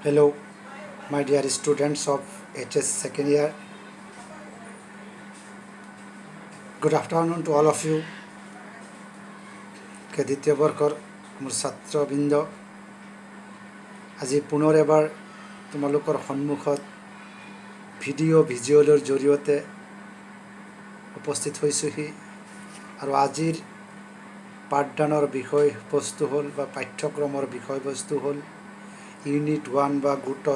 Hello, my dear students of HS second year. Good afternoon to all of you. দ্বিতীয় বৰ্ষৰ মোৰ ছাত্ৰবৃন্দ, আজি পুনৰ এবাৰ তোমালোকৰ সন্মুখত ভিজুৱেলৰ জৰিয়তে উপস্থিত হৈছোহি আৰু আজিৰ পাঠদানৰ বিষয়বস্তু হ'ল বা পাঠ্যক্ৰমৰ বিষয়বস্তু হ'ল ইউনিট 1 বা গোট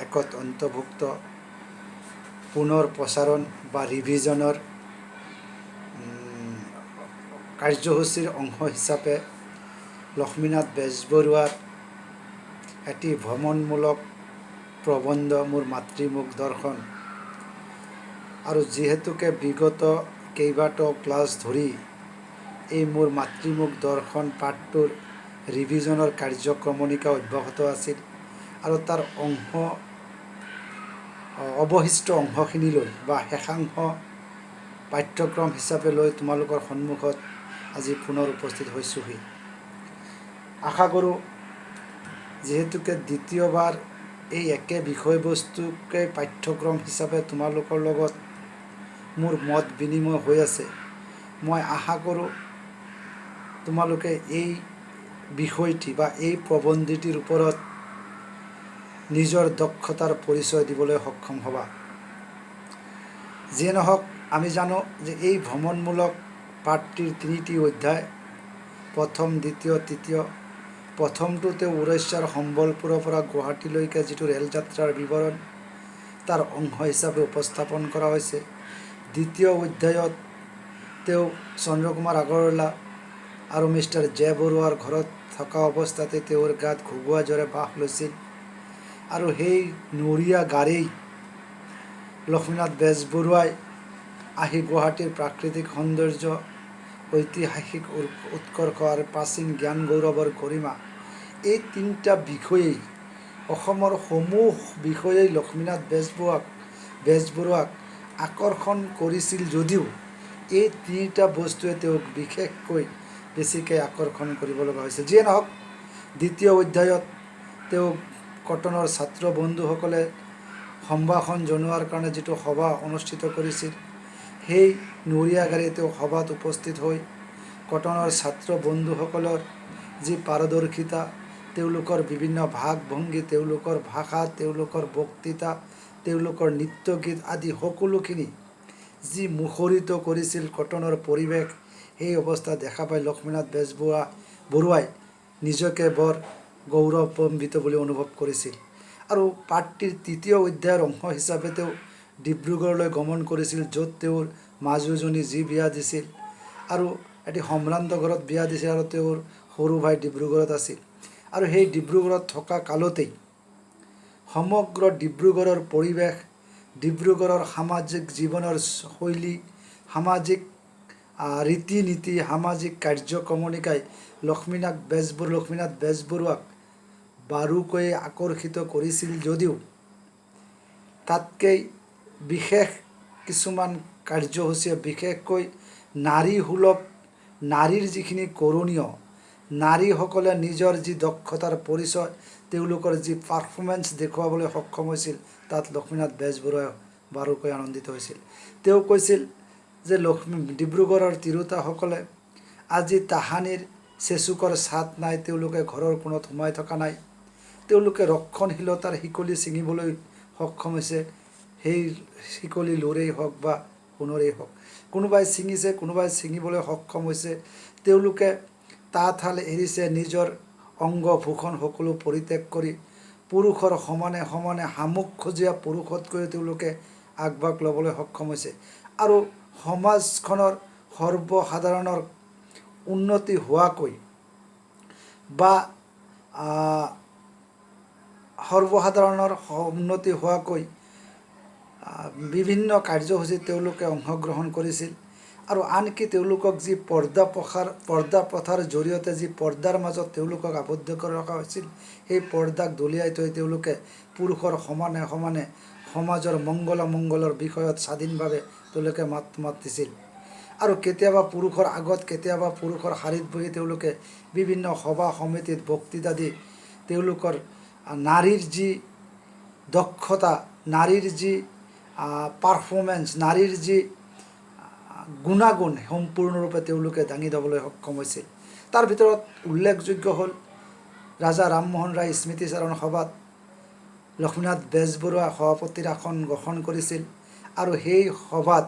1ত অন্তৰ্ভুক্ত পুনৰ প্ৰচাৰণ বা ৰিভিজনৰ কাৰ্যসূচীৰ অংশ হিচাপে লক্ষ্মীনাথ বেজবৰুৱাৰ এটি ভ্ৰমণমূলক প্ৰবন্ধ মোৰ মাতৃমুখ দৰ্শন। আৰু যিহেতুকে বিগত কেইবাটাও ক্লাছ ধৰি এই মোৰ মাতৃমুখ দৰ্শন পাঠটোৰ ৰিভিজনৰ কাৰ্যক্ৰমণিকা অব্যাহত আছিল আৰু তাৰ অৱশিষ্ট অংশখিনিলৈ বা শেষাংশ পাঠ্যক্ৰম হিচাপে লৈ তোমালোকৰ সন্মুখত আজি পুনৰ উপস্থিত হৈছোহি। আশা কৰোঁ যিহেতুকে দ্বিতীয়বাৰ এই একে বিষয়বস্তুকে পাঠ্যক্ৰম হিচাপে তোমালোকৰ লগত মোৰ মত বিনিময় হৈ আছে, মই আশা কৰোঁ তোমালোকে এই বিষয়টি বা এই প্ৰবন্ধটিৰ ওপৰত নিজৰ দক্ষতাৰ পৰিচয় দিবলৈ সক্ষম হ'বা। যিয়ে নহওক, আমি জানো যে এই ভ্ৰমণমূলক পাঠটিৰ 3টি অধ্যায়, প্ৰথম, দ্বিতীয়, তৃতীয়। প্ৰথমটো তেওঁ উৰিষ্যাৰ সম্বলপুৰৰ পৰা গুৱাহাটীলৈকে যিটো ৰেলযাত্ৰাৰ বিৱৰণ তাৰ অংশ হিচাপে উপস্থাপন কৰা হৈছে। দ্বিতীয় অধ্যায়ত তেওঁ চন্দ্ৰকুমাৰ আগৰৱালা আৰু মিষ্টাৰ জে বৰুৱাৰ ঘৰত থকা অৱস্থাতে তেওঁৰ গাত ঘুগুৱা জ্বৰে বাস লৈছিল আৰু সেই নৰিয়া গাড়ী লক্ষ্মীনাথ বেজবৰুৱাই আহি গুৱাহাটীৰ প্ৰাকৃতিক সৌন্দৰ্য, ঐতিহাসিক উৎকৰ্ষ আৰু প্ৰাচীন জ্ঞান গৌৰৱৰ গৰিমা, এই 3টা বিষয়েই অসমৰ সমূহ বিষয়েই লক্ষ্মীনাথ বেজবৰুৱাক আকৰ্ষণ কৰিছিল যদিও এই 3টা বস্তুৱে তেওঁক বিশেষকৈ বেছিকৈ আকৰ্ষণ কৰিব লগা হৈছিল। যিয়ে নহওক, দ্বিতীয় অধ্যায়ত তেওঁ কটনৰ ছাত্ৰ বন্ধুসকলে সম্ভাষণ জনোৱাৰ কাৰণে যিটো সভা অনুষ্ঠিত কৰিছিল, সেই নৰিয়া গাড়ীত তেওঁ সভাত উপস্থিত হৈ কটনৰ ছাত্ৰ বন্ধুসকলৰ যি পাৰদৰ্শিতা, তেওঁলোকৰ বিভিন্ন ভাগ ভংগী, তেওঁলোকৰ ভাষা, তেওঁলোকৰ বক্তৃতা, তেওঁলোকৰ নৃত্য গীত আদি সকলোখিনি যি মুখৰিত কৰিছিল কটনৰ পৰিৱেশ, সেই অৱস্থা দেখা পাই লক্ষ্মীনাথ বেজবৰুৱাই নিজকে বৰ গৌৰৱান্বিত বুলি অনুভৱ কৰিছিল। আৰু পাঠটিৰ 3য় অধ্যায়ৰ অংশ হিচাপে তেওঁ ডিব্ৰুগড়লৈ গমন কৰিছিল, য'ত তেওঁৰ মাজুজনী যি বিয়া দিছিল আৰু এটি সম্ভ্ৰান্ত ঘৰত বিয়া দিছিল আৰু তেওঁৰ সৰু ভাই ডিব্ৰুগড়ত আছিল। আৰু সেই ডিব্ৰুগড়ত থকা কালতেই সমগ্ৰ ডিব্ৰুগড়ৰ পৰিৱেশ, ডিব্ৰুগড়ৰ সামাজিক জীৱনৰ শৈলী, সামাজিক ৰীতি নীতি, সামাজিক কাৰ্যক্ৰমণিকাই লক্ষ্মীনাথ বেজবৰুৱাক বাৰুকৈ আকৰ্ষিত কৰিছিল যদিও তাতকৈ বিশেষ কিছুমান কাৰ্যসূচীয়ে বিশেষকৈ নাৰীসুলভ, নাৰীৰ যিখিনি কৰণীয়, নাৰীসকলে নিজৰ যি দক্ষতাৰ পৰিচয়, তেওঁলোকৰ যি পাৰফৰ্মেঞ্চ দেখুৱাবলৈ সক্ষম হৈছিল, তাত লক্ষ্মীনাথ বেজবৰুৱাই বাৰুকৈ আনন্দিত হৈছিল। তেওঁ কৈছিল যে ডিব্ৰুগড়ৰ তিৰোতাসকলে আজি তাহানিৰ চেচুকৰ ছাট নাই, তেওঁলোকে ঘৰৰ কোণত সোমাই থকা নাই, তেওঁলোকে ৰক্ষণশীলতাৰ শিকলি ছিঙিবলৈ সক্ষম হৈছে। সেই শিকলি লোৰেই হওক বা সোণৰেই হওক, কোনোবাই ছিঙিছে, কোনোবাই ছিঙিবলৈ সক্ষম হৈছে। তেওঁলোকে তাঁতশাল এৰিছে, নিজৰ অংগ ভূষণ সকলো পৰিত্যাগ কৰি পুৰুষৰ সমানে সমানে শামুকখজীয়া পুৰুষতকৈ তেওঁলোকে আগভাগ ল'বলৈ সক্ষম হৈছে। আৰু সমাজখনৰ সৰ্বসাধাৰণৰ উন্নতি হোৱাকৈ বা বিভিন্ন কাৰ্যসূচীত তেওঁলোকে অংশগ্ৰহণ কৰিছিল। আৰু আনকি তেওঁলোকক যি পৰ্দা প্ৰথাৰ জৰিয়তে যি পৰ্দাৰ মাজত তেওঁলোকক আবদ্ধ কৰি ৰখা হৈছিল, সেই পৰ্দাক দলিয়াই থৈ তেওঁলোকে পুৰুষৰ সমানে সমানে সমাজৰ মংগলৰ বিষয়ত স্বাধীনভাৱে তেওঁলোকে মাত মাতিছিল। আৰু কেতিয়াবা পুৰুষৰ আগত, কেতিয়াবা পুৰুষৰ শাৰীত বহি তেওঁলোকে বিভিন্ন সভা সমিতিত বক্তৃতা দি তেওঁলোকৰ নাৰীৰ যি দক্ষতা, নাৰীৰ যি পাৰফৰ্মেঞ্চ, নাৰীৰ যি গুণাগুণ সম্পূৰ্ণৰূপে তেওঁলোকে দাঙি ধৰিবলৈ সক্ষম হৈছিল। তাৰ ভিতৰত উল্লেখযোগ্য হ'ল ৰাজা ৰামমোহন ৰায় স্মৃতিচাৰণ সভাত লক্ষ্মীনাথ বেজবৰুৱা সভাপতিৰ আসন গ্ৰহণ কৰিছিল আৰু সেই সভাত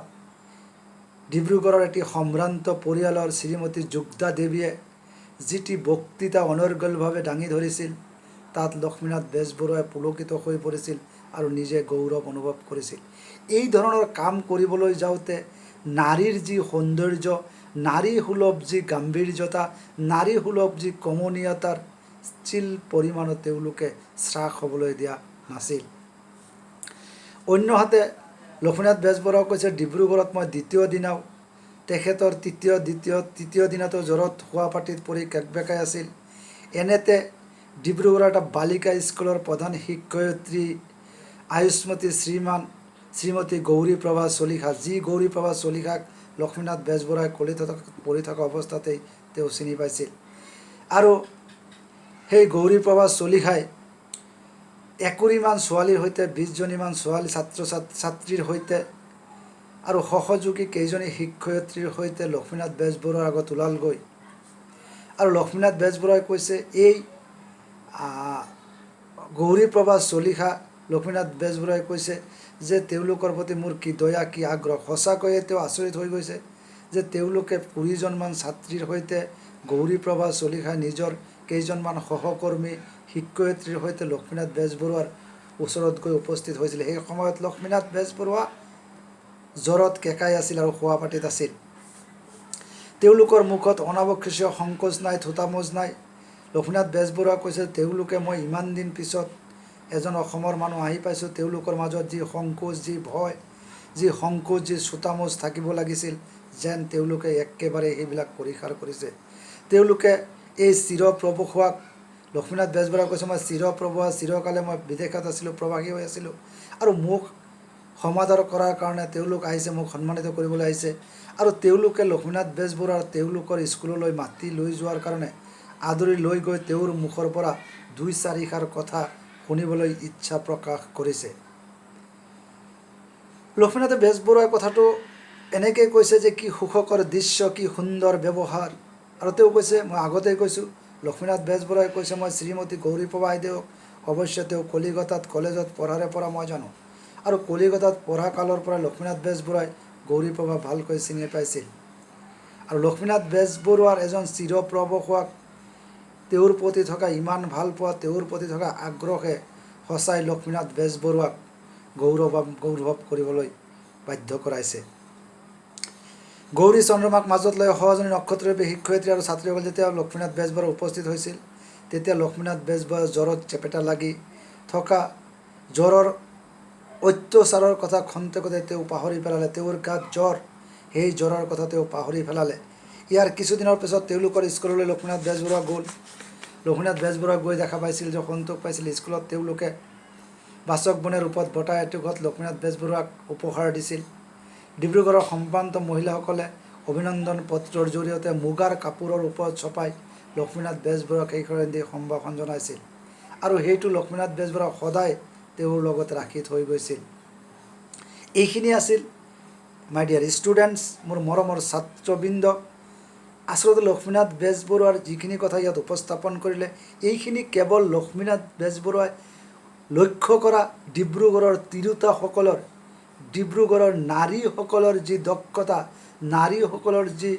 ডিব্ৰুগড়ৰ এটি সম্ভ্ৰান্ত পৰিয়ালৰ শ্ৰীমতী যোগদা দেৱীয়ে যিটি বক্তৃতা অনৰ্গলভাৱে দাঙি ধৰিছিল তাত লক্ষ্মীনাথ বেজবৰুৱাই পুলকিত হৈ পৰিছিল আৰু নিজে গৌৰৱ অনুভৱ কৰিছিল। এই ধৰণৰ কাম কৰিবলৈ যাওঁতে নাৰীৰ যি সৌন্দৰ্য, নাৰী সুলভ যি গাম্ভীৰ্যতা, নাৰী সুলভ যি কমনীয়তাৰ চিল পৰিমাণত তেওঁলোকে শ্ৰাস হ'বলৈ দিয়া নাছিল। অন্যহাতে লক্ষ্মীনাথ বেজবৰুৱাই কৈছে, ডিব্ৰুগড়ত মই দ্বিতীয় দিনাও তেখেতৰ তৃতীয় দিনাতো জ্বৰত শোৱাপাটিত পৰি কেকবেকাই আছিল। এনেতে ডিব্ৰুগড়ৰ এটা বালিকা স্কুলৰ প্ৰধান শিক্ষয়িত্ৰী আয়ুষ্মতী শ্ৰীমতী গৌৰীপ্ৰভা চলিহা, যি গৌৰীপ্ৰভা চলিহাক লক্ষ্মীনাথ বেজবৰুৱাই কলিত পঢ়ি থকা অৱস্থাতেই তেওঁ চিনি পাইছিল। আৰু সেই গৌৰীপ্ৰভা চলিহাই 20মান ছোৱালীৰ সৈতে 20জনীমান ছাত্ৰীৰ সৈতে আৰু সহযোগী কেইজনী শিক্ষয়িত্ৰীৰ সৈতে লক্ষ্মীনাথ বেজবৰুৱাৰ আগত ওলালগৈ। আৰু লক্ষ্মীনাথ বেজবৰুৱাই কৈছে, এই গৌৰীপ্ৰভা চলিহা লক্ষ্মীনাথ বেজবৰুৱাই কৈছে যে তেওঁলোকৰ প্ৰতি মোৰ কি দয়া, কি আগ্ৰহ। সঁচাকৈয়ে তেওঁ আচৰিত হৈ গৈছে যে তেওঁলোকে 20জনমান ছাত্ৰীৰ সৈতে গৌৰীপ্ৰভা চলিহাই নিজৰ কেইজনমান সহকৰ্মী শিক্ষয়িত্ৰীৰ সৈতে লক্ষ্মীনাথ বেজবৰুৱাৰ ওচৰত গৈ উপস্থিত হৈছিল। সেই সময়ত লক্ষ্মীনাথ বেজবৰুৱা জ্বৰত কেঁকাই আছিল আৰু শোৱাপাটিত আছিল। তেওঁলোকৰ মুখত অনাৱশ্যকীয় সংকোচ নাই, থোতামোজ নাই। লক্ষ্মীনাথ বেজবৰুৱাই কৈছে, তেওঁলোকে মই ইমান দিন পিছত এজন অসমৰ মানুহ আহি পাইছোঁ, তেওঁলোকৰ মাজত যি সংকোচ, যি ভয়, যি সংকোচ, যি থোতামোজ থাকিব লাগিছিল, যেন তেওঁলোকে একেবাৰে সেইবিলাক পৰিহাৰ কৰিছে। তেওঁলোকে এই চিৰপ্ৰৱসুৱাক, লক্ষ্মীনাথ বেজবৰুৱাই কৈছে, মই চিৰপ্ৰৱসুৱা, চিৰকালে মই বিদেশত আছিলোঁ, প্ৰৱাসী হৈ আছিলোঁ আৰু মোক সমাদৰ কৰাৰ কাৰণে তেওঁলোক আহিছে, মোক সন্মানিত কৰিবলৈ আহিছে। আৰু তেওঁলোকে লক্ষ্মীনাথ বেজবৰুৱাৰ তেওঁলোকৰ স্কুললৈ মাতি লৈ যোৱাৰ কাৰণে আদৰি লৈ গৈ তেওঁৰ মুখৰ পৰা 2-4 কথা শুনিবলৈ ইচ্ছা প্ৰকাশ কৰিছে। লক্ষ্মীনাথ বেজবৰুৱাই কথাটো এনেকৈ কৈছে যে কি সুখকৰ দৃশ্য, কি সুন্দৰ ব্যৱহাৰ। আৰু তেওঁ কৈছে, মই আগতেই কৈছোঁ, লক্ষ্মীনাথ বেজবৰুৱাই কৈছে, মই শ্ৰীমতী গৌৰীপ্ৰভা বাইদেউক অৱশ্যে তেওঁ কলিকতাত কলেজত পঢ়াৰে পৰা মই জানো আৰু কলিকতাত পঢ়া কালৰ পৰা লক্ষ্মীনাথ বেজবৰুৱাই গৌৰীপ্ৰভা ভালকৈ চিনি পাইছিল। আৰু লক্ষ্মীনাথ বেজবৰুৱাৰ এজন চিৰপ্ৰৱসুৱাক তেওঁৰ প্ৰতি থকা ইমান ভাল পোৱা, তেওঁৰ প্ৰতি থকা আগ্ৰহে সঁচাই লক্ষ্মীনাথ বেজবৰুৱাক গৌৰৱ কৰিবলৈ বাধ্য কৰাইছে। গৌৰী চন্দ্ৰমাক মাজত লৈ সহজনী নক্ষত্ৰৰূপী শিক্ষয়িত্ৰী আৰু ছাত্ৰীসকল যেতিয়া লক্ষ্মীনাথ বেজবৰুৱা উপস্থিত হৈছিল, তেতিয়া লক্ষ্মীনাথ বেজবৰুৱাৰ জ্বৰত চেপেটা লাগি থকা জ্বৰৰ অত্যাচাৰৰ কথা খন্তেকতে তেওঁ পাহৰি পেলালে। তেওঁৰ গাত জ্বৰ, সেই জ্বৰৰ কথা তেওঁ পাহৰি পেলালে। ইয়াৰ কিছুদিনৰ পিছত তেওঁলোকৰ স্কুললৈ লক্ষ্মীনাথ বেজবৰুৱা গ'ল। লক্ষ্মীনাথ বেজবৰুৱা গৈ দেখা পাইছিল যে সন্তোষ পাইছিল। স্কুলত তেওঁলোকে বাচক বনৰ ৰূপত বঁটা এটুকুৰত লক্ষ্মীনাথ বেজবৰুৱাক উপহাৰ দিছিল। ডিব্ৰুগড়ৰ সম্ভ্ৰান্ত মহিলাসকলে অভিনন্দন পত্ৰৰ জৰিয়তে মুগাৰ কাপোৰৰ ওপৰত ছপাই লক্ষ্মীনাথ বেজবৰুৱাক সেইখনেদি সম্ভাষণ জনাইছিল আৰু সেইটো লক্ষ্মীনাথ বেজবৰুৱাক সদায় তেওঁৰ লগত ৰাখি থৈ গৈছিল। এইখিনি আছিল মাই ডিয়াৰ ষ্টুডেণ্টছ, মোৰ মৰমৰ ছাত্ৰবৃন্দ। আচলতে লক্ষ্মীনাথ বেজবৰুৱাৰ যিখিনি কথা ইয়াত উপস্থাপন কৰিলে, এইখিনি কেৱল লক্ষ্মীনাথ বেজবৰুৱাই লক্ষ্য কৰা ডিব্ৰুগড়ৰ তিৰোতাসকলৰ, ডিব্ৰুগড়ৰ নাৰীসকলৰ যি দক্ষতা, নাৰীসকলৰ যি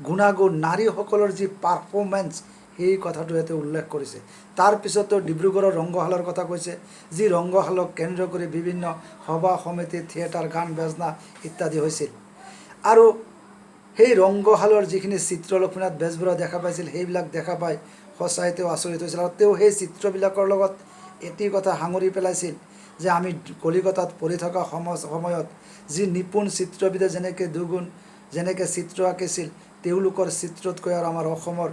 গুণাগুণ, নাৰীসকলৰ যি পাৰফৰ্মেঞ্চ, সেই কথাটো ইয়াতে উল্লেখ কৰিছে। তাৰপিছতো ডিব্ৰুগড়ৰ ৰংগশালৰ কথা কৈছে, যি ৰংগশালক কেন্দ্ৰ কৰি বিভিন্ন সভা সমিতি, থিয়েটাৰ, গান বাজনা ইত্যাদি হৈছিল। আৰু সেই ৰংগশালৰ যিখিনি চিত্ৰ লক্ষ্মীনাথ বেজবৰুৱাই দেখা পাইছিল, সেইবিলাক দেখা পাই সঁচাই তেওঁ আচৰিত হৈছিল। আৰু তেওঁ সেই চিত্ৰবিলাকৰ লগত এটি কথা সাঙুৰি পেলাইছিল যে আমি কলিকতাত পঢ়ি থকা সময়ত যি নিপুণ চিত্ৰবিদে যেনেকৈ চিত্ৰ আঁকিছিল, তেওঁলোকৰ চিত্ৰতকৈ আৰু আমাৰ অসমৰ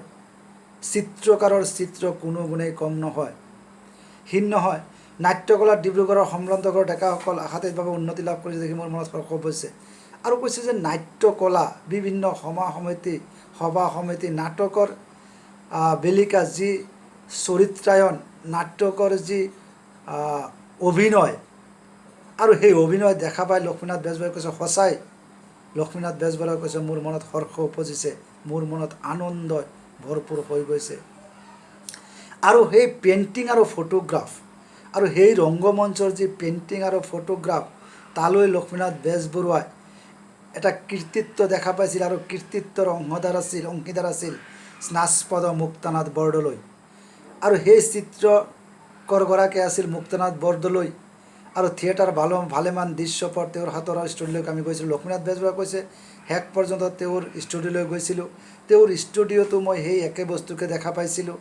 চিত্ৰকাৰৰ চিত্ৰ কোনো গুণেই কম নহয়, হীন নহয়। নাট্যকলাত ডিব্ৰুগড়ৰ সম্ভ্ৰান্ত ডেকাসকল আশাতীতভাৱে উন্নতি লাভ কৰিছে দেখি মোৰ মনত স্পৰ্শ হৈছে। আৰু কৈছে যে নাট্যকলা, বিভিন্ন সভা সমিতি, নাটকৰ বেলিকা যি চৰিত্ৰায়ন, নাটকৰ যি অভিনয় আৰু সেই অভিনয় দেখা পাই লক্ষ্মীনাথ বেজবৰুৱাই কৈছে সঁচাই লক্ষ্মীনাথ বেজবৰুৱাই কৈছে মোৰ মনত হৰ্ষ উপজিছে, মোৰ মনত আনন্দ ভৰপূৰ হৈ গৈছে। আৰু সেই পেইণ্টিং আৰু ফটোগ্ৰাফ আৰু সেই ৰংগমঞ্চৰ যি পেইণ্টিং আৰু ফটোগ্ৰাফ তালৈ লক্ষ্মীনাথ বেজবৰুৱাই এটা কৃতিত্ব দেখা পাইছিল আৰু কৃতিত্বৰ অংশীদাৰ আছিল স্নাস্পদ মুক্তানাথ বৰদলৈ। আৰু সেই চিত্ৰকৰগৰাকী আছিল মুক্তানাথ বৰদলৈ। আৰু থিয়েটাৰ ভালেমান দৃশ্যপট তেওঁৰ হাতৰ ষ্টুডিঅ'লৈকে আমি গৈছিলোঁ। লক্ষ্মীনাথ বেজবৰুৱাই কৈছে শেষ পৰ্যন্ত তেওঁৰ ষ্টুডিঅ'লৈ গৈছিলোঁ, তেওঁৰ ষ্টুডিঅ'টো মই সেই একে বস্তুকে দেখা পাইছিলোঁ।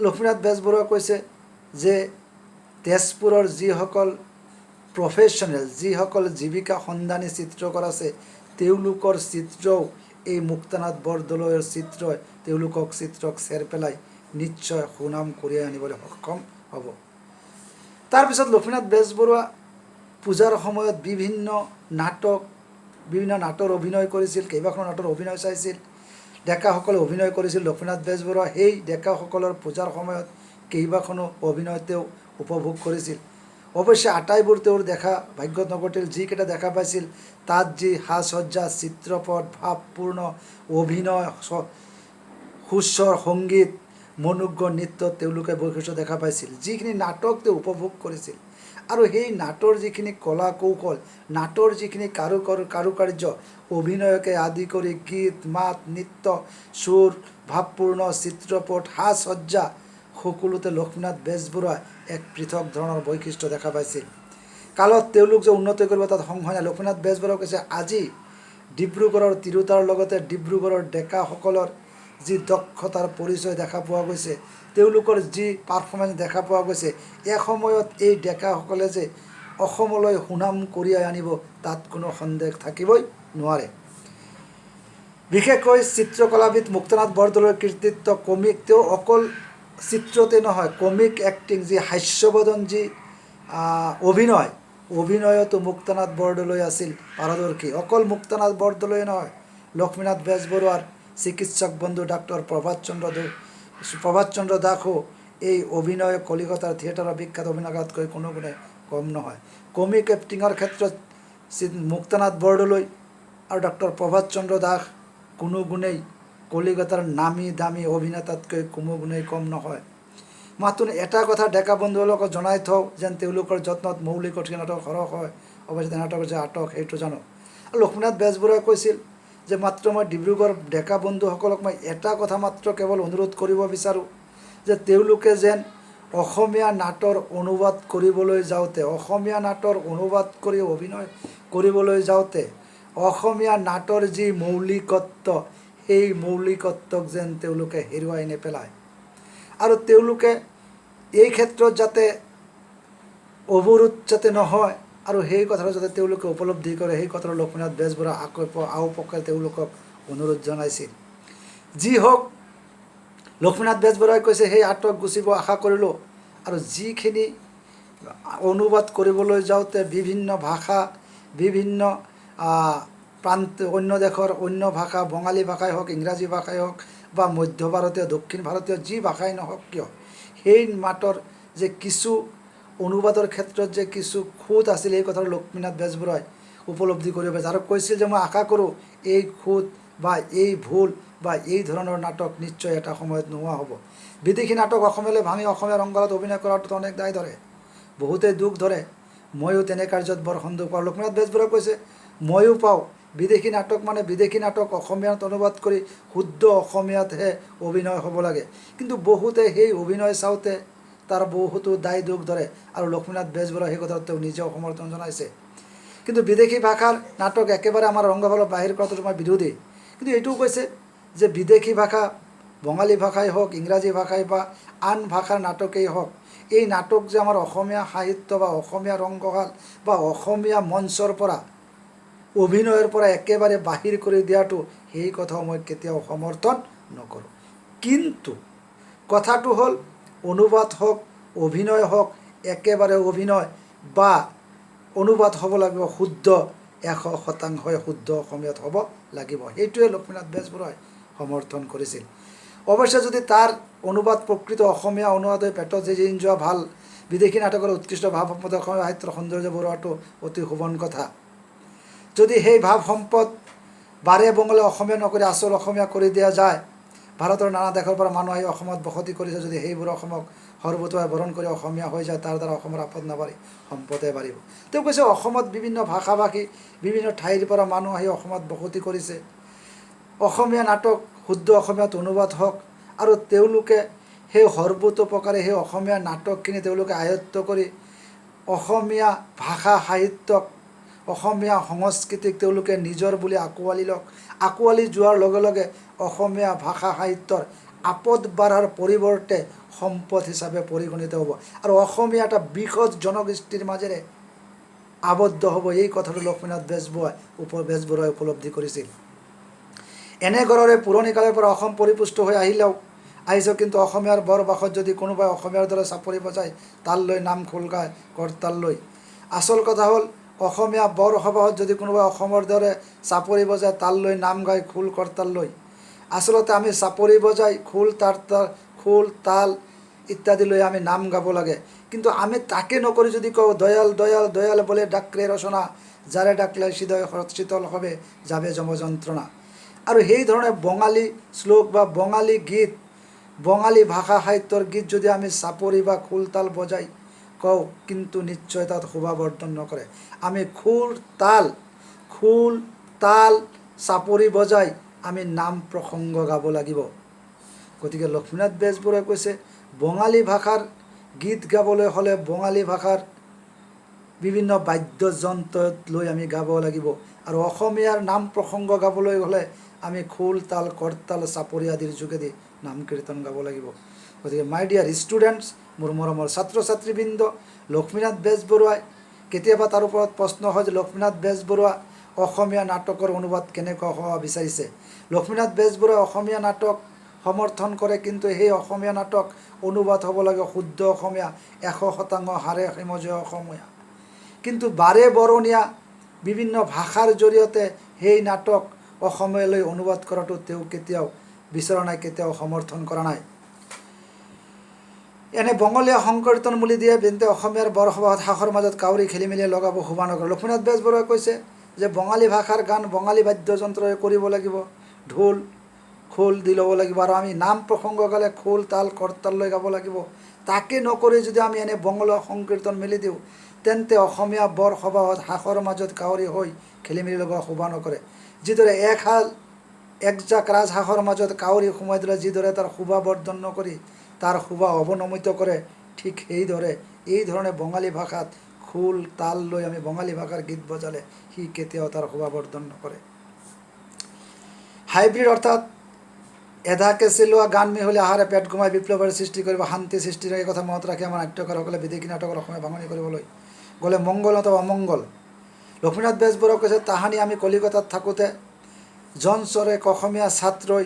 লক্ষ্মীনাথ বেজবৰুৱাই কৈছে যে তেজপুৰৰ যিসকল প্ৰফেশ্যনেল, যিসকল জীৱিকা সন্ধানী চিত্ৰকৰ আছে তেওঁলোকৰ চিত্ৰও এই মুক্তানাথ বৰদলৈৰ চিত্ৰই তেওঁলোকক চিত্ৰক চেৰ পেলাই নিশ্চয় সুনাম কঢ়িয়াই আনিবলৈ সক্ষম হ'ব। তাৰপিছত লক্ষ্মীনাথ বেজবৰুৱা পূজাৰ সময়ত বিভিন্ন নাটৰ অভিনয় কৰিছিল, কেইবাখনো নাটৰ অভিনয় চাইছিল, ডেকাসকলে অভিনয় কৰিছিল। লক্ষ্মীনাথ বেজবৰুৱা সেই ডেকাসকলৰ পূজাৰ সময়ত কেইবাখনো অভিনয় তেওঁ উপভোগ কৰিছিল। অৱশ্যে আটাইবোৰ তেওঁৰ দেখা ভাগ্যত নঘটিল। যিকেইটা দেখা পাইছিল তাত যি সাজ সজ্জা, চিত্ৰপট, ভাৱপূৰ্ণ অভিনয়, সুস্বৰ সংগীত, মনোজ্ঞ নৃত্য তেওঁলোকে বৈশিষ্ট্য দেখা পাইছিল। যিখিনি নাটক তেওঁ উপভোগ কৰিছিল আৰু সেই নাটৰ যিখিনি কলা কৌশল, নাটৰ যিখিনি কাৰুকাৰ্য, অভিনয়কে আদি কৰি গীত মাত নৃত্য সুৰ, ভাৱপূৰ্ণ চিত্ৰপট, সাজ সজ্জা সকলোতে লক্ষ্মীনাথ বেজবৰুৱাই এক পৃথক ধৰণৰ বৈশিষ্ট্য দেখা পাইছিল। কালত তেওঁলোক যে উন্নতি কৰিব তাত সংশয় নাই। লক্ষ্মীনাথ বেজবৰুৱাই কৈছে আজি ডিব্ৰুগড়ৰ তিৰোতাৰ লগতে ডিব্ৰুগড়ৰ ডেকাসকলৰ যি দক্ষতাৰ পৰিচয় দেখা পোৱা গৈছে, তেওঁলোকৰ যি পাৰফৰ্মেঞ্চ দেখা পোৱা গৈছে, এসময়ত এই ডেকাসকলে যে অসমলৈ সুনাম কঢ়িয়াই আনিব তাত কোনো সন্দেহ থাকিবই নোৱাৰে। বিশেষকৈ চিত্ৰকলাবিদ মুক্তানাথ বৰদলৈৰ কৃতিত্ব কমিক, তেওঁ অকল চিত্ৰতে নহয়, কমিক এক্টিং যি হাস্যবদন যি অভিনয়তো মুক্তানাথ বৰদলৈ আছিল পাৰদৰ্শী। অকল মুক্তানাথ বৰদলৈ নহয়, লক্ষ্মীনাথ বেজবৰুৱাৰ চিকিৎসক বন্ধু ডাক্তৰ প্ৰভাত চন্দ্ৰ দাসো এই অভিনয় কলিকতাৰ থিয়েটাৰৰ বিখ্যাত অভিনয়তকৈ কোনো গুণে কম নহয়। কমিক এক্টিঙৰ ক্ষেত্ৰত মুক্তানাথ বৰদলৈ আৰু ডক্টৰ প্ৰভাত চন্দ্ৰ দাস কোনো গুণেই কলিকতাৰ নামী দামী অভিনেতাতকৈ কোনো গুণেই কম নহয়। মাত্ৰ এটা কথা ডেকা বন্ধুসকলক জনাই থওঁ যেন তেওঁলোকৰ যত্নত মৌলিক কঠিন নাটক সৰহ হয়। অৱশ্যে নাটক যে আটক সেইটো জানো। আৰু লক্ষ্মীনাথ বেজবৰুৱাই কৈছিল যে মাত্ৰ মই ডিব্ৰুগড় ডেকা বন্ধুসকলক মই এটা কথা মাত্ৰ কেৱল অনুৰোধ কৰিব বিচাৰোঁ যে তেওঁলোকে যেন অসমীয়া নাটৰ অনুবাদ কৰিবলৈ যাওঁতে, অসমীয়া নাটৰ অনুবাদ কৰি অভিনয় কৰিবলৈ যাওঁতে অসমীয়া নাটৰ যি মৌলিকত্ব, সেই মৌলিকত্বক যেন তেওঁলোকে হেৰুৱাই নেপেলায় আৰু তেওঁলোকে এই ক্ষেত্ৰত যাতে অৱৰোধ যাতে নহয় আৰু সেই কথাটো যাতে তেওঁলোকে উপলব্ধি কৰে, সেই কথাটো লক্ষ্মীনাথ বেজবৰুৱা আওপকে তেওঁলোকক অনুৰোধ জনাইছিল। যি হওক, লক্ষ্মীনাথ বেজবৰুৱাই কৈছে সেই আটক গুচিব আশা কৰিলোঁ। আৰু যিখিনি অনুবাদ কৰিবলৈ যাওঁতে বিভিন্ন ভাষা, বিভিন্ন অন্য দেশৰ অন্য ভাষা, বঙালী ভাষাই হওক, ইংৰাজী ভাষাই হওক বা মধ্য ভাৰতীয়, দক্ষিণ ভাৰতীয় যি ভাষাই নহওক কিয়, সেই মাতৰ যে কিছু অনুবাদৰ ক্ষেত্ৰত যে কিছু খুঁত আছিল, এই কথাটো লক্ষ্মীনাথ বেজবৰুৱাই উপলব্ধি কৰিব পাৰিছে আৰু কৈছিল যে মই আশা কৰোঁ এই খুঁত বা এই ভুল বা এই ধৰণৰ নাটক নিশ্চয় এটা সময়ত নোহোৱা হ'ব। বিদেশী নাটক অসমলৈ ভাঙি অসমীয়া ৰংগলত অভিনয় কৰাটোত অনেক দায় ধৰে, বহুতেই দুখ ধৰে। ময়ো তেনে কাৰ্যত বৰ সন্দেহ পাওঁ। লক্ষ্মীনাথ বেজবৰুৱাই কৈছে ময়ো পাওঁ বিদেশী নাটক মানে বিদেশী নাটক অসমীয়াত অনুবাদ কৰি শুদ্ধ অসমীয়াতহে অভিনয় হ'ব লাগে, কিন্তু বহুতে সেই অভিনয় চাওঁতে তাৰ বহুতো দায় দুখ ধৰে আৰু লক্ষ্মীনাথ বেজবৰুৱাই সেই কথাত তেওঁ নিজেও সমৰ্থন জনাইছে। কিন্তু বিদেশী ভাষাৰ নাটক একেবাৰে আমাৰ ৰংগভালত বাহিৰ কৰাটো তোমাৰ বিৰোধী। কিন্তু এইটোও কৈছে যে বিদেশী ভাষা, বঙালী ভাষাই হওক, ইংৰাজী ভাষাই বা আন ভাষাৰ নাটকেই হওক, এই নাটক যে আমাৰ অসমীয়া সাহিত্য বা অসমীয়া ৰংগশাল বা অসমীয়া মঞ্চৰ পৰা অভিনয়ৰ পৰা একেবাৰে বাহিৰ কৰি দিয়াটো, সেই কথাও মই কেতিয়াও সমৰ্থন নকৰোঁ। কিন্তু কথাটো হ'ল অনুবাদ হওক, অভিনয় হওক, একেবাৰে অভিনয় বা অনুবাদ হ'ব লাগিব শুদ্ধ 100% শুদ্ধ অসমীয়াত হ'ব লাগিব। সেইটোৱে লক্ষ্মীনাথ বেজবৰুৱাই সমৰ্থন কৰিছিল। অৱশ্যে যদি তাৰ অনুবাদ প্ৰকৃত অসমীয়া অনুবাদ হৈ পেটত যে জিন যোৱা ভাল বিদেশী নাটকৰ উৎকৃষ্ট ভাৱ সম্পদ অসমীয়া সাহিত্যৰ সৌন্দৰ্য বঢ়োৱাটো অতি শোভন কথা। যদি সেই ভাৱ সম্পদ বাৰে বঙলে অসমীয়া নকৰি আচল অসমীয়া কৰি দিয়া যায়, ভাৰতৰ নানা দেশৰ পৰা মানুহ আহি অসমত বসতি কৰিছে, যদি সেইবোৰ অসমক সৰ্বতোভাৱে বৰণ কৰি অসমীয়া হৈ যায়, তাৰ দ্বাৰা অসমৰ আপদ নাবাঢ়ি সম্পদে বাঢ়িব। তেওঁ কৈছে অসমত বিভিন্ন ভাষা ভাষী বিভিন্ন ঠাইৰ পৰা মানুহ আহি অসমত বসতি কৰিছে, অসমীয়া নাটক শুদ্ধ অসমীয়াত অনুবাদ হওক আৰু তেওঁলোকে সেই সৰ্বতোপ্ৰকাৰে সেই অসমীয়া নাটকখিনি তেওঁলোকে আয়ত্ত কৰি অসমীয়া ভাষা সাহিত্যক অসমীয়া সংস্কৃতিক তেওঁলোকে নিজৰ বুলি আঁকোৱালি লওক। আঁকোৱালি যোৱাৰ লগে লগে অসমীয়া ভাষা সাহিত্যৰ আপদ বাঢ়াৰ পৰিৱৰ্তে সম্পদ হিচাপে পৰিগণিত হ'ব আৰু অসমীয়া এটা বৃহৎ জনগোষ্ঠীৰ মাজেৰে আবদ্ধ হ'ব। এই কথাটো লক্ষ্মীনাথ বেজবৰুৱাই উপলব্ধি কৰিছিল। এনেঘৰৰে পুৰণি কালৰ পৰা অসম পৰিপুষ্ট হৈ আহিছে, কিন্তু অসমীয়াৰ বৰবাসত যদি কোনোবাই অসমীয়াৰ দৰে চাপৰি বজায় তাল লৈ নাম খোল গায় কৰতাল লৈ। আচল কথা হ'ল অসমীয়া বৰসবাহত যদি কোনোবাই অসমৰ দৰে চাপৰি বজায় তাল লৈ নাম গায় খোল কৰতাল লৈ। আচলতে আমি চাপৰি বজাই খোল তাল ইত্যাদি লৈ আমি নাম গাব লাগে, কিন্তু আমি তাকে নকৰি যদি কওঁ দয়াল দয়াল দয়াল বলে ডাকৰে ৰচনা, যাৰে ডাকলে হৃদয় শীতল হবে যাবে যম যন্ত্ৰণা। আৰু সেই ধৰণে বঙালী শ্লোক বা বঙালী গীত বঙালী ভাষা সাহিত্যৰ গীত যদি আমি চাপৰি বা খোল তাল বজাই কওঁ, কিন্তু নিশ্চয় তাত শোভাবৰ্ধন নকৰে। আমি খোল তাল চাপৰি বজাই আমি নাম প্ৰসংগ গাব লাগিব। গতিকে লক্ষ্মীনাথ বেজবৰুৱাই কৈছে বঙালী ভাষাৰ গীত গাবলৈ হ'লে বঙালী ভাষাৰ বিভিন্ন বাদ্যযন্ত্ৰ লৈ আমি গাব লাগিব, আৰু অসমীয়াৰ নাম প্ৰসংগ গাবলৈ হ'লে আমি খোল তাল কৰতাল চাপৰি আদিৰ যোগেদি নাম কীৰ্তন গাব লাগিব। গতিকে মাই ডিয়াৰ ষ্টুডেণ্টছ, মোৰ মৰমৰ ছাত্ৰ ছাত্ৰীবৃন্দ, লক্ষ্মীনাথ বেজবৰুৱাই কেতিয়াবা তাৰ ওপৰত প্ৰশ্ন হয় যে লক্ষ্মীনাথ বেজবৰুৱা অসমীয়া নাটকৰ অনুবাদ কেনেকুৱা হোৱা বিচাৰিছে। লক্ষ্মীনাথ বেজবৰুৱাই অসমীয়া নাটক সমৰ্থন কৰে, কিন্তু সেই অসমীয়া নাটক অনুবাদ হ'ব লাগে শুদ্ধ অসমীয়া 100% হাড়ে হিমজীয় অসমীয়া। কিন্তু বাৰে বৰণীয়া বিভিন্ন ভাষাৰ জৰিয়তে সেই নাটক অসমীয়ালৈ অনুবাদ কৰাটো তেওঁ কেতিয়াও বিচৰা নাই, কেতিয়াও সমৰ্থন কৰা নাই। এনে বঙলীয়া সংকীৰ্তন বুলি দিয়ে তেন্তে অসমীয়াৰ বৰসবাহত শাখৰ মাজত কাউৰী খেলি মেলি লগাব শোভা নকৰে। লক্ষ্মীনাথ বেজবৰুৱাই কৈছে যে বঙালী ভাষাৰ গান বঙালী বাদ্যযন্ত্ৰৰে কৰিব লাগিব, ঢোল খোল দি ল'ব লাগিব, আৰু আমি নাম প্ৰসংগ গালে খোল তাল কৰতাল লৈ গাব লাগিব। তাকে নকৰি যদি আমি এনে বঙলীয়া সংকীৰ্তন মেলি দিওঁ, তেন্তে অসমীয়া বৰসবাহত শাখৰ মাজত কাউৰী হৈ খেলি মেলি লগোৱা শোভা নকৰে। যিদৰে একজাক ৰাজহাঁহৰ মাজত কাউৰী সোমাই দিলে যিদৰে তাৰ শোভা বৰ্ধন নকৰি তাৰ শোভা অৱনমিত কৰে, ঠিক এই ধৰণে বঙালী ভাষাত খোল তাল লৈ আমি বঙালী ভাষাৰ গীত বজালে সি কেতিয়াও তাৰ শোভা বৰ্ধন নকৰে। হাইব্ৰিড অৰ্থাৎ এধাকে চিলোৱা গান মিহলি আহাৰে পেট ঘুমাই বিপ্লৱৰ সৃষ্টি কৰিব, শান্তি সৃষ্টিৰ এই কথা মনত ৰাখি আমাৰ নাট্যকাৰসকলে বিদেশী নাটকৰ অসমীয়া ভাঙনি কৰিবলৈ গ'লে মংগল অথবা অমংগল। লক্ষ্মীনাথ বেজবৰুৱাই কৈছে তাহানি আমি কলিকতাত থাকোঁতে জনছৰ এক অসমীয়া ছাত্ৰই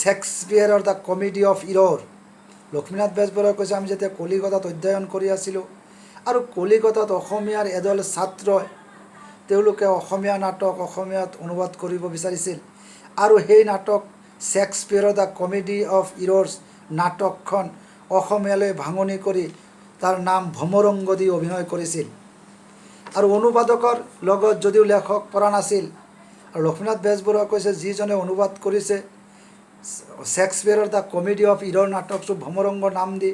শেক্সপিয়াৰৰ দ্য কমেডি অফ ইৰৰ। লক্ষ্মীনাথ বেজবৰুৱাই কৈছে আমি যেতিয়া কলিকতাত অধ্যয়ন কৰি আছিলোঁ আৰু কলিকতাত অসমীয়াৰ এদল ছাত্ৰই তেওঁলোকে অসমীয়া নাটক অসমীয়াত অনুবাদ কৰিব বিচাৰিছিল, আৰু সেই নাটক শেক্সপিয়াৰৰ দ্য কমেডি অফ ইৰৰ্ছ নাটকখন অসমীয়ালৈ ভাঙনি কৰি তাৰ নাম ভমৰংগ দি অভিনয় কৰিছিল, আৰু অনুবাদকৰ লগত যদিও লেখক পৰা নাছিল। আৰু লক্ষ্মীনাথ বেজবৰুৱাই কৈছে যিজনে অনুবাদ কৰিছে শেক্সপিয়াৰৰ দ্য কমেডি অফ ইৰৰ নাটকটো ভমৰংগ নাম দি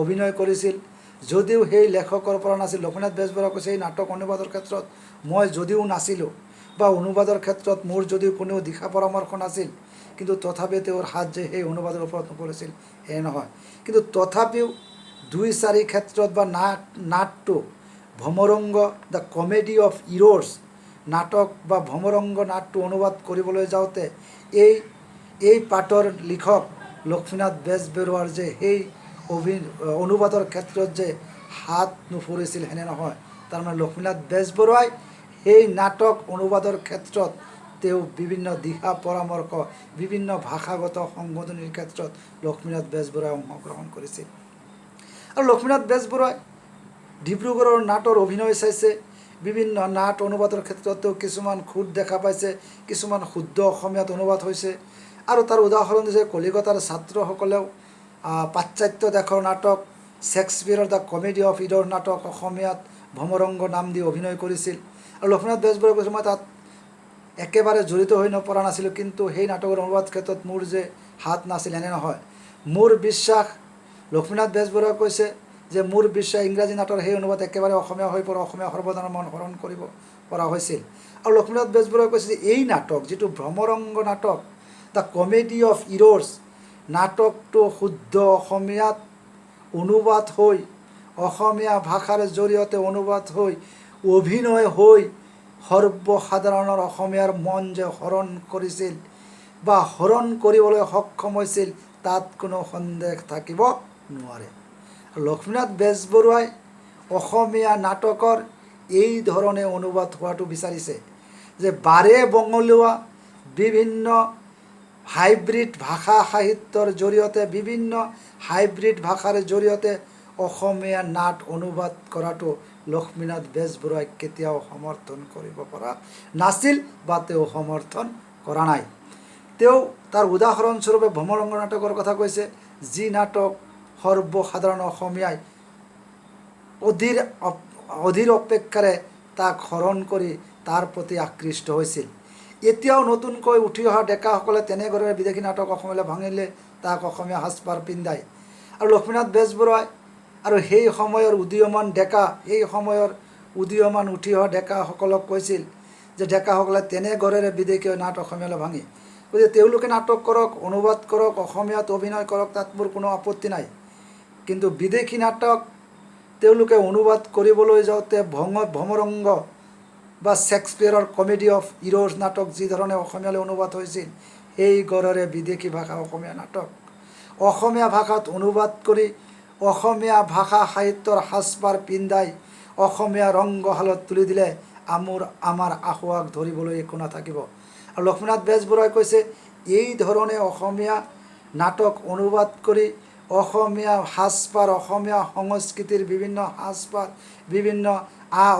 অভিনয় কৰিছিল, যদিও সেই লেখকৰ পৰা নাছিল। লক্ষ্মীনাথ বেজবৰুৱাই কৈছে এই নাটক অনুবাদৰ ক্ষেত্ৰত মই যদিও নাছিলোঁ বা অনুবাদৰ ক্ষেত্ৰত মোৰ যদিও কোনো দিশা পৰামৰ্শ নাছিল, কিন্তু তথাপিও তেওঁৰ হাত যে সেই অনুবাদৰ ওপৰত নপৰিছিল এনে নহয়। কিন্তু তথাপিও 2-4 ক্ষেত্ৰত বা নাটটো ভমৰংগ দ্য কমেডি অফ ইৰৰ্ছ নাটক বা ভমৰংগ নাটটো অনুবাদ কৰিবলৈ যাওঁতে এই পাঠৰ লিখক লক্ষ্মীনাথ বেজবৰুৱাৰ যে সেই অনুবাদৰ ক্ষেত্ৰত যে হাত নুফুৰিছিল হেনে নহয়। তাৰমানে লক্ষ্মীনাথ বেজবৰুৱাই সেই নাটক অনুবাদৰ ক্ষেত্ৰত তেওঁ বিভিন্ন দিহা পৰামৰ্শ বিভিন্ন ভাষাগত সংশোধনীৰ ক্ষেত্ৰত লক্ষ্মীনাথ বেজবৰুৱাই অংশগ্ৰহণ কৰিছিল। আৰু লক্ষ্মীনাথ বেজবৰুৱাই ডিব্ৰুগড়ৰ নাটৰ অভিনয় চাইছে, বিভিন্ন নাট অনুবাদৰ ক্ষেত্ৰতো কিছুমান খুঁত দেখা পাইছে, কিছুমান শুদ্ধ অসমীয়াত অনুবাদ হৈছে, আৰু তাৰ উদাহৰণ দিছে কলিকতাৰ ছাত্ৰসকলেও পাশ্চাত্য দেশৰ নাটক শেক্সপিয়াৰৰ দ্য কমেডি অফ ইডৰ নাটক অসমীয়াত ভমৰংগ নাম দি অভিনয় কৰিছিল। আৰু লক্ষ্মীনাথ বেজবৰুৱাই কৈছে মই তাত একেবাৰে জড়িত হৈ নপৰা নাছিলোঁ, কিন্তু সেই নাটকৰ অনুবাদ ক্ষেত্ৰত মোৰ যে হাত নাছিল এনে নহয়। মোৰ বিশ্বাস, লক্ষ্মীনাথ বেজবৰুৱাই কৈছে যে মোৰ বিশ্বাস ইংৰাজী নাটকৰ সেই অনুবাদ একেবাৰে অসমীয়া হৈ পৰা অসমীয়া সৰ্বজনৰ মন হৰণ কৰিব পৰা হৈছিল। আৰু লক্ষ্মীনাথ বেজবৰুৱাই কৈছে যে এই নাটক যিটো ভ্ৰমৰংগ নাটক দ্য কমেডি অফ ইৰ'ৰ্ছ নাটকটো শুদ্ধ অসমীয়াত অনুবাদ হৈ অসমীয়া ভাষাৰ জৰিয়তে অনুবাদ হৈ অভিনয় হৈ সৰ্বসাধাৰণৰ অসমীয়াৰ মন যে হৰণ কৰিছিল বা হৰণ কৰিবলৈ সক্ষম হৈছিল তাত কোনো সন্দেহ থাকিব নোৱাৰে। লক্ষ্মীনাথ বেজবৰুৱাই অসমীয়া নাটকৰ এই ধৰণে অনুবাদ হোৱাটো বিচাৰিছে যে বাৰে বঙলোৱা বিভিন্ন হাইব্ৰিড ভাষা সাহিত্যৰ জৰিয়তে বিভিন্ন হাইব্ৰিড ভাষাৰ জৰিয়তে অসমীয়া নাট অনুবাদ কৰাটো লক্ষ্মীনাথ বেজবৰুৱাই কেতিয়াও সমৰ্থন কৰিব পৰা নাছিল বা তেওঁ সমৰ্থন কৰা নাই। তেওঁ তাৰ উদাহৰণস্বৰূপে ভ্ৰমৰংগ নাটকৰ কথা কৈছে, যি নাটক সৰ্বসাধাৰণ অসমীয়াই অধীৰ অপেক্ষাৰে তাক হৰণ কৰি তাৰ প্ৰতি আকৃষ্ট হৈছিল। এতিয়াও নতুনকৈ উঠি অহা ডেকাসকলে তেনেদৰে বিদেশী নাটক অসমীয়ালৈ ভাঙিলে তাক অসমীয়া সাজপাৰ পিন্ধায়। আৰু লক্ষ্মীনাথ বেজবৰুৱাই আৰু সেই সময়ৰ উদীয়মান উঠি অহা ডেকাসকলক কৈছিল যে ডেকাসকলে তেনেদৰে বিদেশী নাট অসমীয়ালৈ ভাঙি গতিকে তেওঁলোকে নাটক কৰক, অনুবাদ কৰক, অসমীয়াত অভিনয় কৰক, তাত মোৰ কোনো আপত্তি নাই। কিন্তু বিদেশী নাটক তেওঁলোকে অনুবাদ কৰিবলৈ যাওঁতে ভ্ৰমৰংগ বা শেক্সপিয়াৰৰ কমেডি অফ ইৰ'ৰ্ছ নাটক যি ধৰণে অসমীয়ালৈ অনুবাদ হৈছিল সেই গঢ়েৰে বিদেশী ভাষা অসমীয়া নাটক অসমীয়া ভাষাত অনুবাদ কৰি অসমীয়া ভাষা সাহিত্যৰ সাজপাৰ পিন্ধাই অসমীয়া ৰংগশালত তুলি দিলে আমাৰ আসোঁৱাহ ধৰিবলৈ একো নাথাকিব। আৰু লক্ষ্মীনাথ বেজবৰুৱাই কৈছে এই ধৰণে অসমীয়া নাটক অনুবাদ কৰি অসমীয়া সাজপাৰ, অসমীয়া সংস্কৃতিৰ বিভিন্ন সাজপাৰ, বিভিন্ন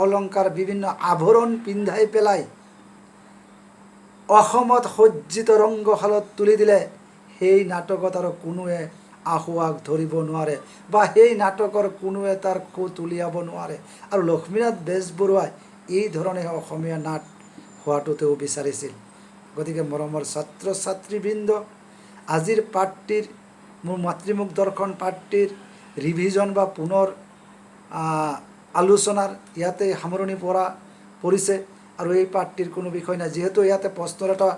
অলংকাৰ, বিভিন্ন আভৰণ পিন্ধাই পেলাই অসমত সজ্জিত ৰংগশালত তুলি দিলে সেই নাটকত আৰু কোনোৱে আসোঁৱাহ ধৰিব নোৱাৰে বা সেই নাটকৰ কোনোৱে তাৰ খুঁত উলিয়াব নোৱাৰে। আৰু লক্ষ্মীনাথ বেজবৰুৱাই এই ধৰণে অসমীয়া নাট হোৱাটো তেওঁ বিচাৰিছিল। গতিকে মৰমৰ ছাত্ৰ ছাত্ৰীবৃন্দ, আজিৰ পাঠটিৰ মোৰ মাতৃমুখ দৰ্শন পাঠটিৰ ৰিভিজন বা পুনৰ আলোচনাৰ ইয়াতে সামৰণি পৰিছে। আৰু এই পাঠটিৰ কোনো বিষয় নাই, যিহেতু ইয়াতে প্ৰশ্নৰ এটা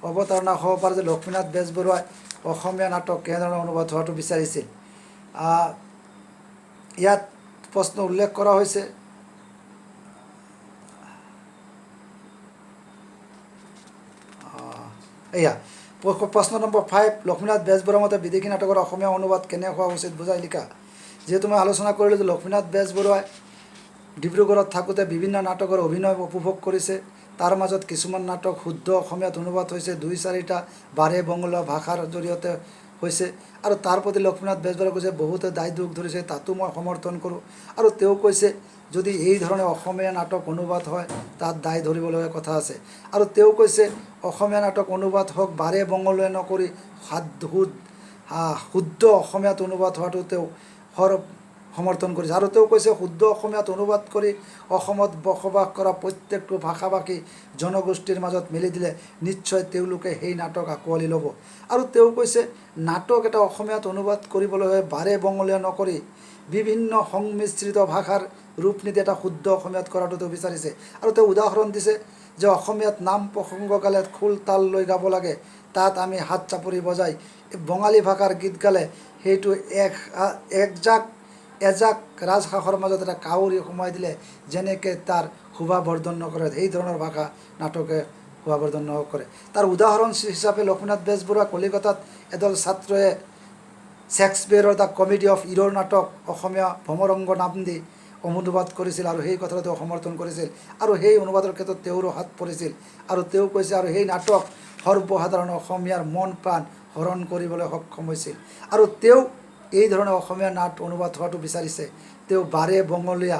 অৱতাৰণা হ'ব পাৰে যে লক্ষ্মীনাথ বেজবৰুৱাই অসমীয়া নাটক কেনেধৰণে অনুবাদ হোৱাটো বিচাৰিছিল। ইয়াত প্ৰশ্ন উল্লেখ কৰা হৈছে এয়া প্ৰশ্ন নম্বৰ 5, লক্ষ্মীনাথ বেজবৰুৱাৰ মতে বিদেশী নাটকৰ অসমীয়া অনুবাদ কেনে হোৱা উচিত বুজাই লিখা। যিহেতু মই আলোচনা কৰিলোঁ যে লক্ষ্মীনাথ বেজবৰুৱাই ডিব্ৰুগড়ত থাকোঁতে বিভিন্ন নাটকৰ অভিনয় উপভোগ কৰিছে। তাৰ মাজত কিছুমান নাটক শুদ্ধ অসমীয়াত অনুবাদ হৈছে, 2-4টা বাৰে বঙলা ভাষাৰ জৰিয়তে হৈছে। আৰু তাৰ প্ৰতি লক্ষ্মীনাথ বেজবৰুৱাই কৈছে বহুতে দায় দোষ ধৰিছে, তাতো মই সমৰ্থন কৰোঁ। আৰু তেওঁ কৈছে যদি এই ধৰণে অসমীয়া নাটক অনুবাদ হয় তাত দায় ধৰিবলগীয়া কথা আছে। আৰু তেওঁ কৈছে অসমীয়া নাটক অনুবাদ হওক, বাৰে বঙলীয়া নকৰি শুদ্ধ অসমীয়াত অনুবাদ হোৱাটো তেওঁ সমৰ্থন কৰিছে। আৰু তেওঁ কৈছে শুদ্ধ অসমীয়াত অনুবাদ কৰি অসমত বসবাস কৰা প্ৰত্যেকটো ভাষাভাষী জনগোষ্ঠীৰ মাজত মেলি দিলে নিশ্চয় তেওঁলোকে সেই নাটক আঁকোৱালি ল'ব। আৰু তেওঁ কৈছে নাটক এটা অসমীয়াত অনুবাদ কৰিবলৈ হয় বাৰে বঙলীয়া নকৰি বিভিন্ন সংমিশ্ৰিত ভাষাৰ ৰূপ নীতি এটা শুদ্ধ অসমীয়াত কৰাটো তেওঁ বিচাৰিছে। আৰু তেওঁ উদাহৰণ দিছে যে অসমীয়াত নাম প্ৰসংগ গালে খোল তাল লৈ গাব লাগে, তাত আমি হাত চাপৰি বজাই বঙালী ভাষাৰ গীত গালে সেইটো এজাক ৰাজহাঁহৰ মাজত এটা কাউৰী সোমাই দিলে যেনেকৈ তাৰ শোভাবৰ্ধন নকৰে, সেই ধৰণৰ ভাষা নাটকে শোভাবৰ্ধন নকৰে। তাৰ উদাহৰণ হিচাপে লক্ষ্মীনাথ বেজবৰুৱা কলিকতাত এদল ছাত্ৰই শেক্সপিয়াৰৰ দ্য কমেডি অফ ইৰ'ৰ নাটক অসমীয়া ভ্ৰমৰংগ নাম দি অনুবাদ কৰিছিল আৰু সেই কথাটো তেওঁ সমৰ্থন কৰিছিল। আৰু সেই অনুবাদৰ ক্ষেত্ৰত তেওঁৰো হাত পৰিছিল। আৰু তেওঁ কৈছে আৰু সেই নাটক সৰ্বসাধাৰণ অসমীয়াৰ মন প্ৰাণ হৰণ কৰিবলৈ সক্ষম হৈছিল। আৰু তেওঁ এই ধৰণে অসমীয়া নাট অনুবাদ হোৱাটো বিচাৰিছে। তেওঁ বাৰে বঙলীয়া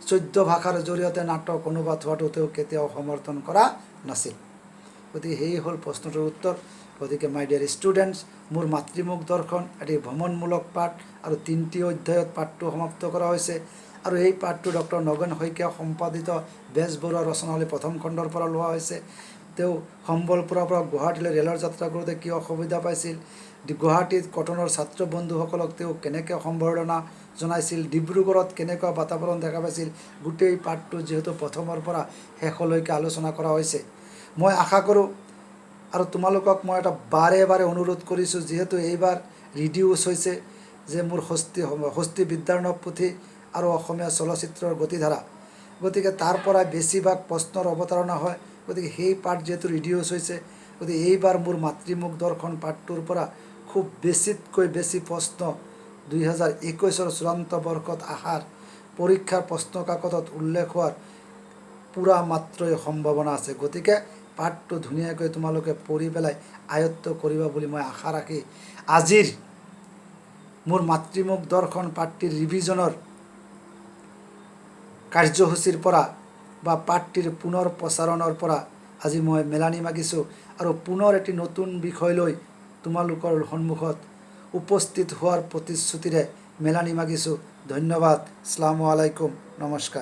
14 ভাষাৰ জৰিয়তে নাটক অনুবাদ হোৱাটো তেওঁ কেতিয়াও সমৰ্থন কৰা নাছিল। গতিকে সেই হ'ল প্ৰশ্নটোৰ উত্তৰ। গতিকে মাই ডিয়াৰ ষ্টুডেণ্টছ, মোৰ মাতৃমুখ দৰ্শন এটি ভ্ৰমণমূলক পাঠ আৰু 3টি অধ্যায়ত পাঠটো সমাপ্ত কৰা হৈছে। আৰু এই পাঠটো ডক্টৰ নগেন শইকীয়া সম্পাদিত বেজবৰুৱা ৰচনাৱলী প্ৰথম খণ্ডৰ পৰা লোৱা হৈছে। তেওঁ সম্বলপুৰৰ পৰা গুৱাহাটীলৈ ৰেলৰ যাত্ৰা কৰোঁতে কি অসুবিধা পাইছিল, গুৱাহাটীত কটনৰ ছাত্ৰ বন্ধুসকলক তেওঁ কেনেকৈ সম্বৰ্ধনা জনাইছিল, ডিব্ৰুগড়ত কেনেকুৱা বাতাবৰণ দেখা পাইছিল, গোটেই পাঠটো যিহেতু প্ৰথমৰ পৰা শেষলৈকে আলোচনা কৰা হৈছে। মই আশা কৰোঁ আৰু তোমালোকক মই এটা বাৰে বাৰে অনুৰোধ কৰিছোঁ, যিহেতু এইবাৰ ৰিডিউচ হৈছে যে মোৰ হস্তি বিদ্যাৰ্ণৱ পুথি আৰু অসমীয়া চলচ্চিত্ৰৰ গতিধাৰা, গতিকে তাৰ পৰা বেছিভাগ প্ৰশ্নৰ অৱতাৰণা হয়। গতিকে সেই পাঠ যিহেতু ৰিডিউচ হৈছে, গতিকে এইবাৰ মোৰ মাতৃমুখ দৰ্শন পাঠটোৰ পৰা খুব বেছিতকৈ বেছি প্ৰশ্ন 2021 চূড়ান্ত বৰ্ষত আহাৰ পৰীক্ষাৰ প্ৰশ্ন কাকতত উল্লেখ হোৱাৰ পূৰা মাত্ৰই সম্ভাৱনা আছে। গতিকে পাঠটো ধুনীয়াকৈ তোমালোকে পঢ়ি পেলাই আয়ত্ত কৰিবা বুলি মই আশা ৰাখি আজিৰ মোৰ মাতৃমুখ দৰ্শন পাঠটিৰ ৰিভিজনৰ কাৰ্যসূচীৰ পৰা বা পাঠটিৰ পুনৰ প্ৰচাৰণৰ পৰা আজি মই মেলানি মাগিছোঁ আৰু পুনৰ এটি নতুন বিষয় লৈ তোমালোকৰ সন্মুখত উপস্থিত হোৱাৰ প্ৰতিশ্ৰুতিৰে মেলানি মাগিছোঁ। ধন্যবাদ। আসসালামু আলাইকুম, নমস্কাৰ।